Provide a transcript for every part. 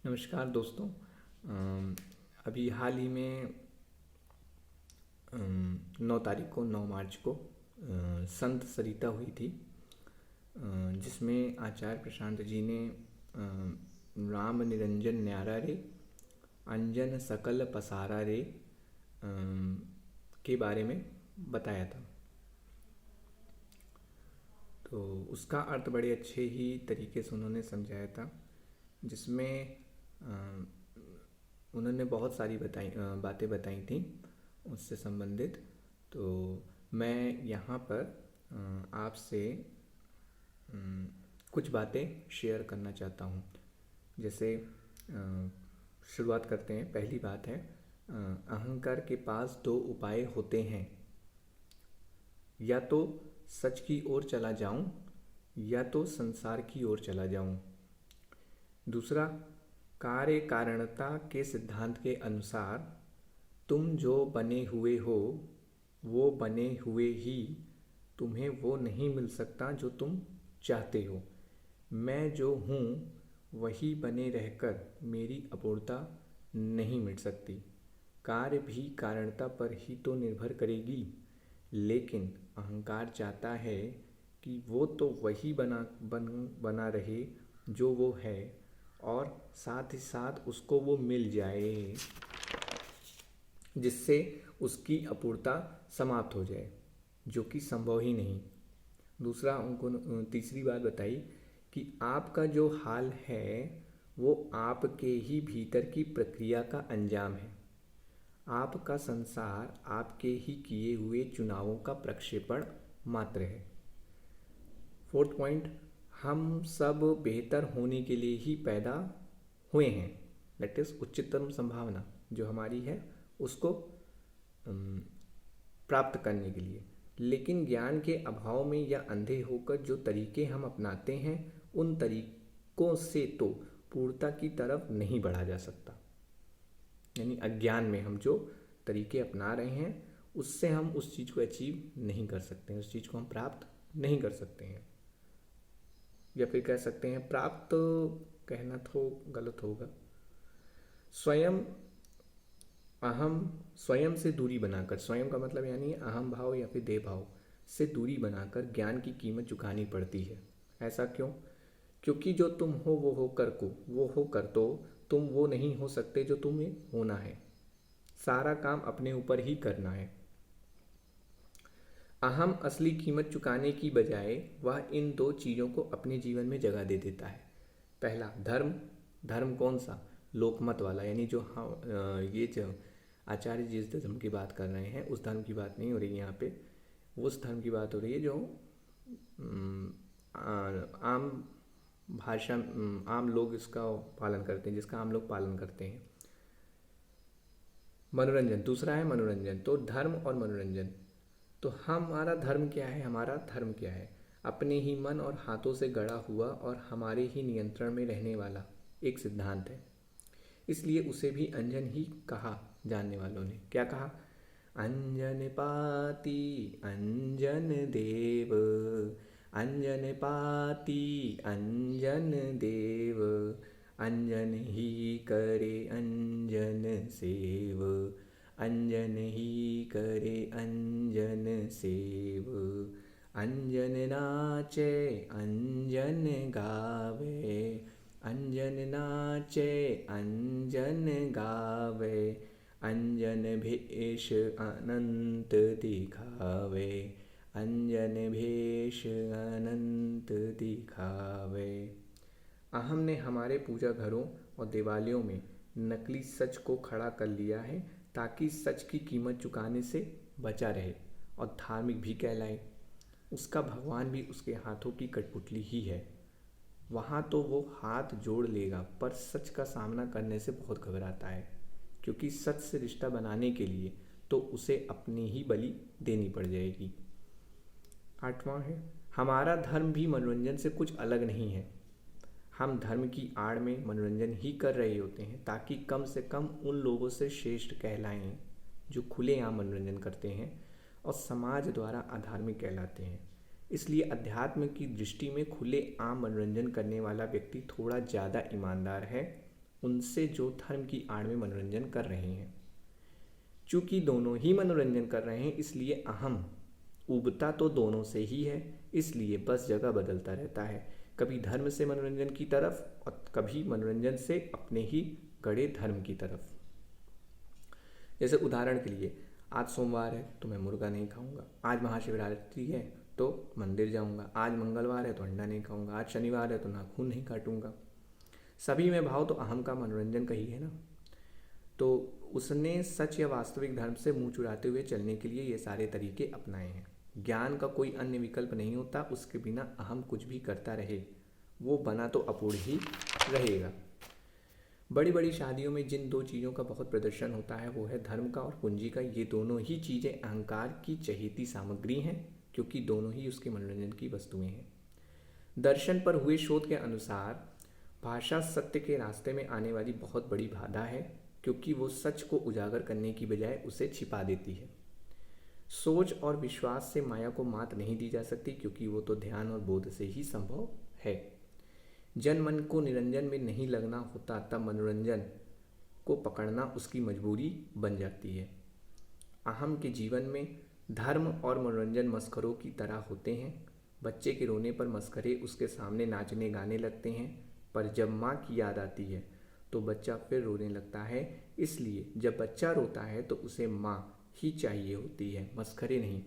नमस्कार दोस्तों। अभी हाल ही में 9 संत सरिता हुई थी, जिसमें आचार्य प्रशांत जी ने राम निरंजन न्यारा रे अंजन सकल पसारा रे के बारे में बताया था। तो उसका अर्थ बड़े अच्छे ही तरीके से उन्होंने समझाया था, जिसमें उन्होंने बहुत सारी बातें बताई थी उससे संबंधित। तो मैं यहाँ पर आपसे कुछ बातें शेयर करना चाहता हूँ। जैसे शुरुआत करते हैं। पहली बात है, अहंकार के पास दो उपाय होते हैं, या तो सच की ओर चला जाऊं या तो संसार की ओर चला जाऊं। दूसरा, कार्य कारणता के सिद्धांत के अनुसार तुम जो बने हुए हो वो बने हुए ही तुम्हें वो नहीं मिल सकता जो तुम चाहते हो। मैं जो हूँ वही बने रहकर मेरी अपूर्णता नहीं मिट सकती। कार्य भी कारणता पर ही तो निर्भर करेगी, लेकिन अहंकार चाहता है कि वो तो वही बना रहे जो वो है, और साथ ही साथ उसको वो मिल जाए, जिससे उसकी अपूर्णता समाप्त हो जाए, जो कि संभव ही नहीं। दूसरा, उनको तीसरी बात बताई कि आपका जो हाल है वो आपके ही भीतर की प्रक्रिया का अंजाम है। आपका संसार आपके ही किए हुए चुनावों का प्रक्षेपण मात्र है। फोर्थ पॉइंट, हम सब बेहतर होने के लिए ही पैदा हुए हैं। दैट इज उच्चतम संभावना जो हमारी है उसको प्राप्त करने के लिए। लेकिन ज्ञान के अभाव में या अंधे होकर जो तरीके हम अपनाते हैं उन तरीकों से तो पूर्णता की तरफ नहीं बढ़ा जा सकता। यानी अज्ञान में हम जो तरीके अपना रहे हैं उससे हम उस चीज़ को अचीव नहीं कर सकते हैं, उस चीज़ को हम प्राप्त नहीं कर सकते हैं। या फिर कह सकते हैं, प्राप्त कहना तो गलत होगा। स्वयं से दूरी बनाकर, स्वयं का मतलब यानी अहम भाव या फिर देह भाव से दूरी बनाकर ज्ञान की कीमत चुकानी पड़ती है। ऐसा क्यों? क्योंकि जो तुम हो वो होकर तो तुम वो नहीं हो सकते जो तुम्हें होना है। सारा काम अपने ऊपर ही करना है। अहम असली कीमत चुकाने की बजाय वह इन दो चीज़ों को अपने जीवन में जगह दे देता है। पहला, धर्म। धर्म कौन सा? लोकमत वाला, यानी जो ये जो आचार्य जिस धर्म की बात कर रहे हैं उस धर्म की बात नहीं हो रही है यहाँ पे। उस धर्म की बात हो रही है जो आम भाषा, आम लोग इसका पालन करते हैं, जिसका आम लोग पालन करते हैं। मनोरंजन दूसरा है, मनोरंजन। तो धर्म और मनोरंजन। तो हमारा धर्म क्या है? हमारा धर्म क्या है? अपने ही मन और हाथों से गढ़ा हुआ और हमारे ही नियंत्रण में रहने वाला एक सिद्धांत है। इसलिए उसे भी अंजन ही कहा जानने वालों ने। क्या कहा? अंजन पाती अंजन देव, अंजन पाती अंजन देव, अंजन ही करे अंजन सेव, अंजन ही करे अंजन सेव, अंजन नाचे अंजन गावे, अंजन नाचे अंजन गावे, अंजन भेष अनंत दिखावे, अंजन भेष अनंत दिखावे। अहम ने हमारे पूजा घरों और देवालयों में नकली सच को खड़ा कर लिया है ताकि सच की कीमत चुकाने से बचा रहे और धार्मिक भी कहलाए। उसका भगवान भी उसके हाथों की कठपुतली ही है। वहाँ तो वो हाथ जोड़ लेगा, पर सच का सामना करने से बहुत घबराता है, क्योंकि सच से रिश्ता बनाने के लिए तो उसे अपनी ही बलि देनी पड़ जाएगी। 8वां है, हमारा धर्म भी मनोरंजन से कुछ अलग नहीं है। हम धर्म की आड़ में मनोरंजन ही कर रहे होते हैं ताकि कम से कम उन लोगों से श्रेष्ठ कहलाएं जो खुलेआम मनोरंजन करते हैं और समाज द्वारा अधार्मिक कहलाते हैं। इसलिए अध्यात्म की दृष्टि में खुले आम मनोरंजन करने वाला व्यक्ति थोड़ा ज़्यादा ईमानदार है उनसे जो धर्म की आड़ में मनोरंजन कर रहे हैं। चूंकि दोनों ही मनोरंजन कर रहे हैं, इसलिए अहम उबता तो दोनों से ही है, इसलिए बस जगह बदलता रहता है, कभी धर्म से मनोरंजन की तरफ और कभी मनोरंजन से अपने ही गढ़े धर्म की तरफ। जैसे उदाहरण के लिए, आज सोमवार है तो मैं मुर्गा नहीं खाऊंगा, आज महाशिवरात्रि है तो मंदिर जाऊंगा, आज मंगलवार है तो अंडा नहीं खाऊंगा, आज शनिवार है तो नाखून नहीं काटूंगा। सभी में भाव तो अहम का मनोरंजन का ही है ना। तो उसने सच या वास्तविक धर्म से मुंह चुराते हुए चलने के लिए ये सारे तरीके अपनाए हैं। ज्ञान का कोई अन्य विकल्प नहीं होता, उसके बिना अहम कुछ भी करता रहे वो बना तो अपूर्ण ही रहेगा। बड़ी बड़ी शादियों में जिन दो चीज़ों का बहुत प्रदर्शन होता है वो है धर्म का और पूंजी का। ये दोनों ही चीज़ें अहंकार की चहेती सामग्री हैं, क्योंकि दोनों ही उसके मनोरंजन की वस्तुएं हैं। दर्शन पर हुए शोध के अनुसार भाषा सत्य के रास्ते में आने वाली बहुत बड़ी बाधा है, क्योंकि वो सच को उजागर करने की बजाय उसे छिपा देती है। सोच और विश्वास से माया को मात नहीं दी जा सकती, क्योंकि वो तो ध्यान और बोध से ही संभव है। जन मन को निरंजन में नहीं लगना होता, तब मनोरंजन को पकड़ना उसकी मजबूरी बन जाती है। अहम के जीवन में धर्म और मनोरंजन मस्खरों की तरह होते हैं। बच्चे के रोने पर मस्खरे उसके सामने नाचने गाने लगते हैं, पर जब माँ की याद आती है तो बच्चा फिर रोने लगता है। इसलिए जब बच्चा रोता है तो उसे माँ ही चाहिए होती है, मस्खरे नहीं।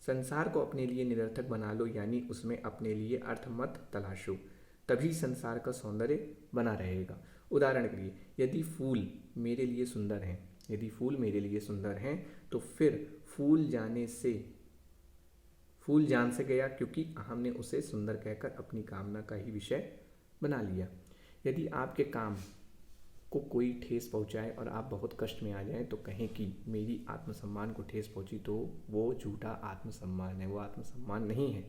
संसार को अपने लिए निरर्थक बना लो, यानी उसमें अपने लिए अर्थ मत तलाशो, तभी संसार का सौंदर्य बना रहेगा। उदाहरण के लिए, यदि फूल मेरे लिए सुंदर हैं, यदि फूल मेरे लिए सुंदर हैं तो फिर फूल जान से गया, क्योंकि हमने उसे सुंदर कहकर अपनी कामना का ही विषय बना लिया। यदि आपके काम को कोई ठेस पहुंचाए और आप बहुत कष्ट में आ जाएं तो कहें कि मेरी आत्मसम्मान को ठेस पहुंची, तो वो झूठा आत्मसम्मान है, वो आत्मसम्मान नहीं है।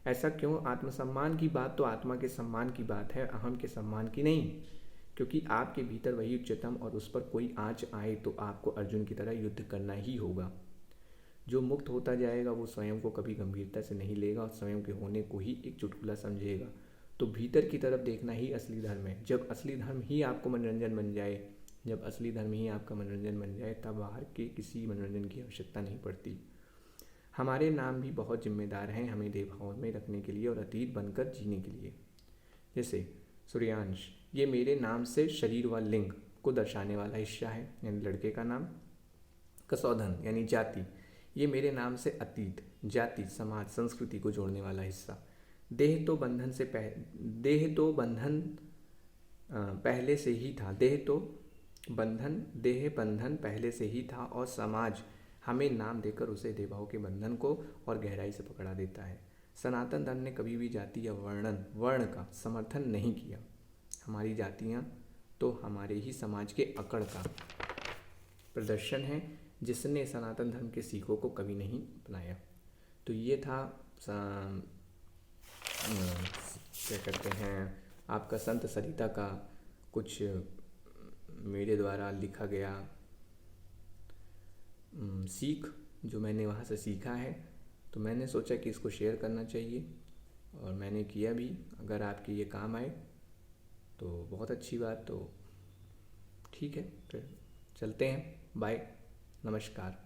ऐसा क्यों? आत्मसम्मान की बात तो आत्मा के सम्मान की बात है, अहम के सम्मान की नहीं। क्योंकि आपके भीतर वही उच्चतम और उस पर कोई आँच आए तो आपको अर्जुन की तरह युद्ध करना ही होगा। जो मुक्त होता जाएगा वो स्वयं को कभी गंभीरता से नहीं लेगा और स्वयं के होने को ही एक चुटकुला समझेगा। तो भीतर की तरफ देखना ही असली धर्म है। जब असली धर्म ही आपको मनोरंजन बन जाए, जब असली धर्म ही आपका मनोरंजन बन जाए, तब बाहर के किसी मनोरंजन की आवश्यकता नहीं पड़ती। हमारे नाम भी बहुत जिम्मेदार हैं हमें देवभाव में रखने के लिए और अतीत बनकर जीने के लिए। जैसे सूर्यांश, ये मेरे नाम से शरीर व लिंग को दर्शाने वाला हिस्सा है, यानी लड़के का नाम। कसौधन यानी जाति, ये मेरे नाम से अतीत, जाति, समाज, संस्कृति को जोड़ने वाला हिस्सा। देह तो बंधन पहले से ही था, देह बंधन पहले से ही था, और समाज हमें नाम देकर उसे देवभाव के बंधन को और गहराई से पकड़ा देता है। सनातन धर्म ने कभी भी जाति या वर्ण का समर्थन नहीं किया। हमारी जातियाँ तो हमारे ही समाज के अकड़ का प्रदर्शन है, जिसने सनातन धर्म के सीखों को कभी नहीं अपनाया। तो ये था क्या कहते हैं आपका संत सरिता का कुछ मेरे द्वारा लिखा गया सीख, जो मैंने वहाँ से सीखा है। तो मैंने सोचा कि इसको शेयर करना चाहिए और मैंने किया भी। अगर आपके ये काम आए तो बहुत अच्छी बात। तो ठीक है, फिर चलते हैं। बाय, नमस्कार।